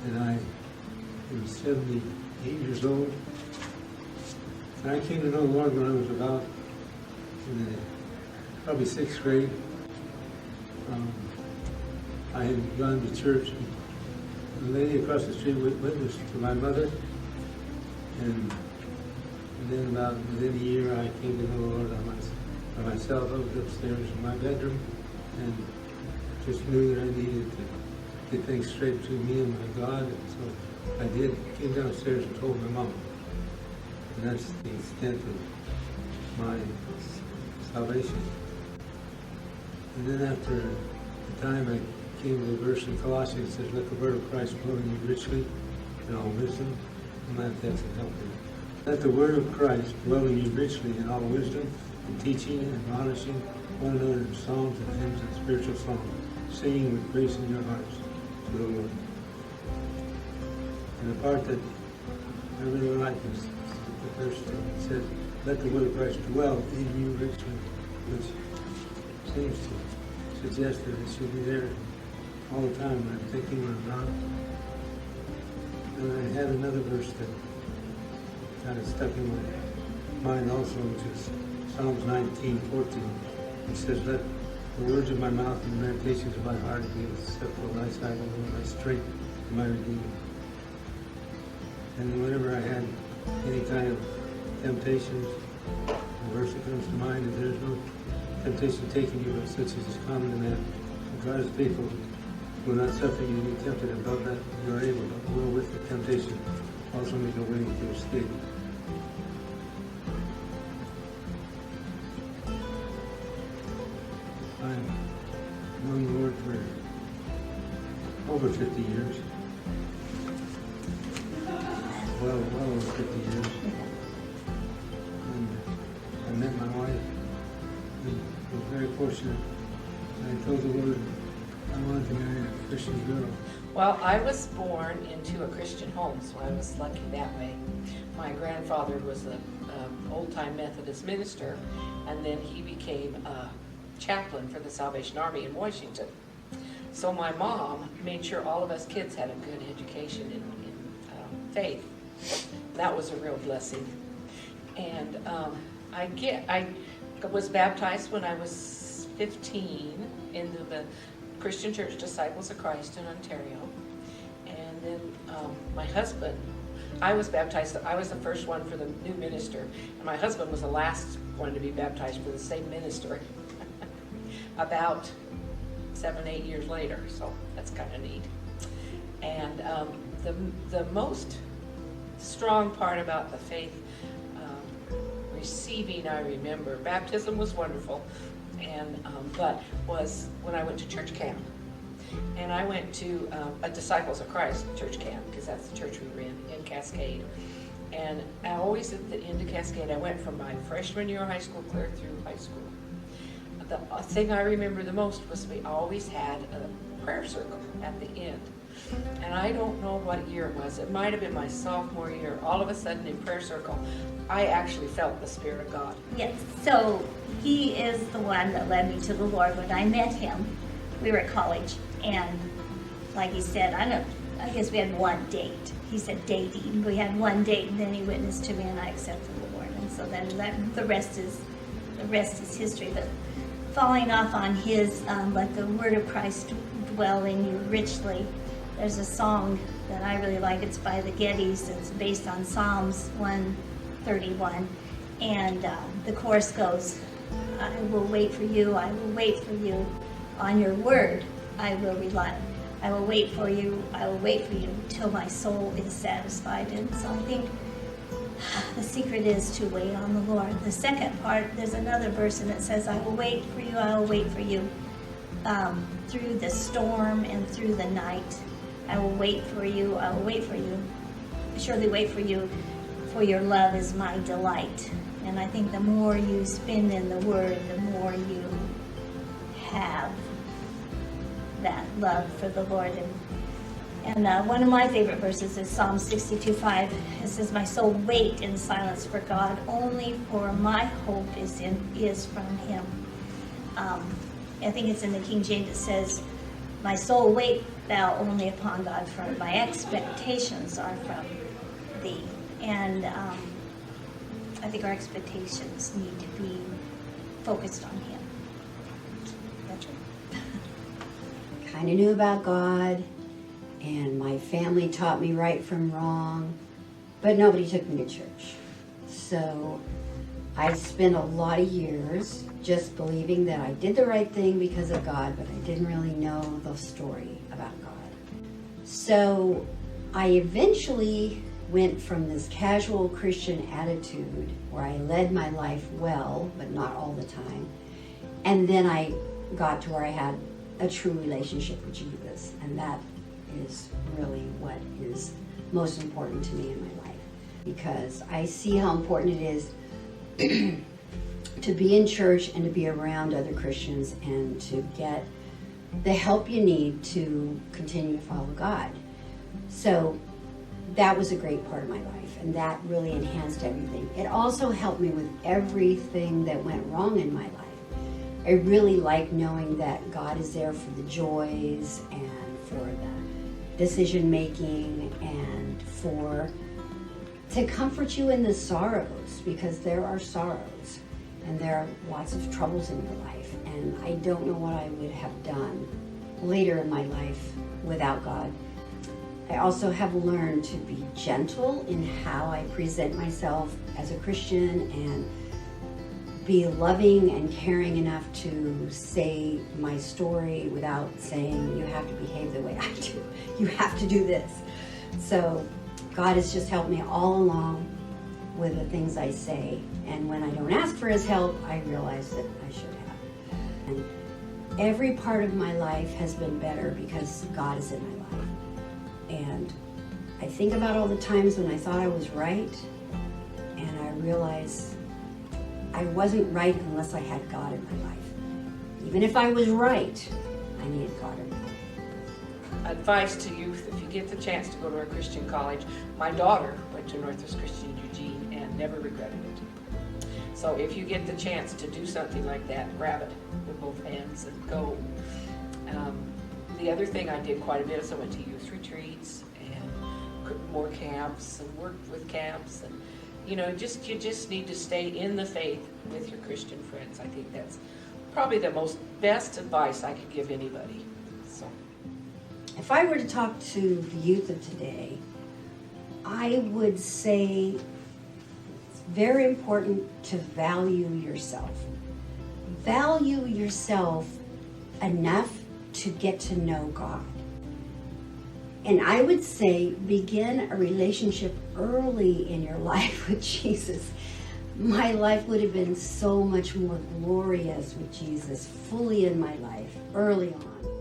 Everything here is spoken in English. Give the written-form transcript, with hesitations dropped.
and I was 78 years old. And I came to know the Lord when I was about in probably 6th grade. I had gone to church. The lady across the street witnessed to my mother, and then about within a year I came to know the Lord by myself. I was upstairs in my bedroom and just knew that I needed to get things straight between me and my God. And so I did. Came downstairs and told my mom. And that's the extent of my salvation. And then after a time I came to the verse in Colossians that says, "Let the word of Christ dwell in you richly in all wisdom." And that's a help me. Let the word of Christ dwell in you richly in all wisdom, and teaching and admonishing one another in psalms and hymns and spiritual songs, singing with grace in your hearts to the Lord. And the part that I really like is the verse that says, "Let the word of Christ dwell in you richly," which seems to suggest that it should be there all the time when I'm thinking, when I'm not. And I had another verse that kind of stuck in my mind also, which is Psalms 19:14. It says, "Let the words of my mouth and the meditations of my heart be acceptable in thy sight, O Lord, my strength and my redeemer." And whenever I had any kind of temptations, the verse that comes to mind is, "There's no temptation taking you, but such as is common to man. God is faithful, will not suffer you to be tempted above that you are able, but will with the temptation also make a way to escape." I've known the Lord for over 50 years. Well over 50 years. And I met my wife and was very fortunate. I told the Lord I wanted to marry a Christian girl. Well, I was born into a Christian home, so I was lucky that way. My grandfather was an old-time Methodist minister, and then he became a chaplain for the Salvation Army in Washington. So my mom made sure all of us kids had a good education in faith. That was a real blessing. And I was baptized when I was 15 into the Christian Church Disciples of Christ in Ontario. And then my husband, I was baptized, I was the first one for the new minister, and my husband was the last one to be baptized for the same minister about 7-8 years later, so that's kind of neat. And the most strong part about the faith receiving, I remember, baptism was wonderful, and but was when I went to church camp. And I went to a Disciples of Christ church camp, because that's the church we were in Cascade. And I always, at the end of Cascade, I went from my freshman year of high school clear through high school. The thing I remember the most was we always had a prayer circle at the end. And I don't know what year it was. It might have been my sophomore year. All of a sudden in prayer circle, I actually felt the Spirit of God. Yes, so he is the one that led me to the Lord. When I met him, we were at college, and like he said, I guess we had one date. He said dating. We had one date, and then he witnessed to me, and I accepted the Lord. And so then the rest is history. But falling off on his, let the word of Christ dwell in you richly. There's a song that I really like. It's by the Gettys. It's based on Psalms 131. And the chorus goes, "I will wait for you, I will wait for you. On your word I will rely. I will wait for you, I will wait for you till my soul is satisfied." And so I think the secret is to wait on the Lord. The second part, there's another verse, and it says, "I will wait for you, I will wait for you. Through the storm and through the night, I will wait for you, I will wait for you. Surely wait for you, for your love is my delight." And I think the more you spend in the Word, the more you have that love for the Lord. And one of my favorite verses is Psalm 62:5. It says, "My soul wait in silence for God, only for my hope is from Him." I think it's in the King James. It says, my soul wait thou only upon God, for my expectations are from thee. And I think our expectations need to be focused on him. That's right. Kind of knew about God, and my family taught me right from wrong, but nobody took me to church. So I spent a lot of years just believing that I did the right thing because of God, but I didn't really know the story about God. So I eventually went from this casual Christian attitude where I led my life well, but not all the time. And then I got to where I had a true relationship with Jesus. And that is really what is most important to me in my life. Because I see how important it is to be in church and to be around other Christians and to get the help you need to continue to follow God. So that was a great part of my life, and that really enhanced everything. It also helped me with everything that went wrong in my life. I really like knowing that God is there for the joys and for the decision making and to comfort you in the sorrows, because there are sorrows and there are lots of troubles in your life, and I don't know what I would have done later in my life without God. I also have learned to be gentle in how I present myself as a Christian and be loving and caring enough to say my story without saying, you have to behave the way I do. You have to do this. So God has just helped me all along with the things I say. And when I don't ask for his help, I realize that I should have. And every part of my life has been better because God is in my life. And I think about all the times when I thought I was right, and I realized I wasn't right unless I had God in my life. Even if I was right, I needed God in my life. Advice to youth: if you get the chance to go to a Christian college, my daughter went to Northwest Christian in Eugene and never regretted it. So if you get the chance to do something like that, grab it with both hands and go. The other thing I did quite a bit is I went to youth retreats and more camps and worked with camps, and you just need to stay in the faith with your Christian friends. I think that's probably the best advice I could give anybody. So if I were to talk to the youth of today, I would say it's very important to value yourself. Value yourself enough to get to know God. And I would say begin a relationship early in your life with Jesus. My life would have been so much more glorious with Jesus fully in my life early on.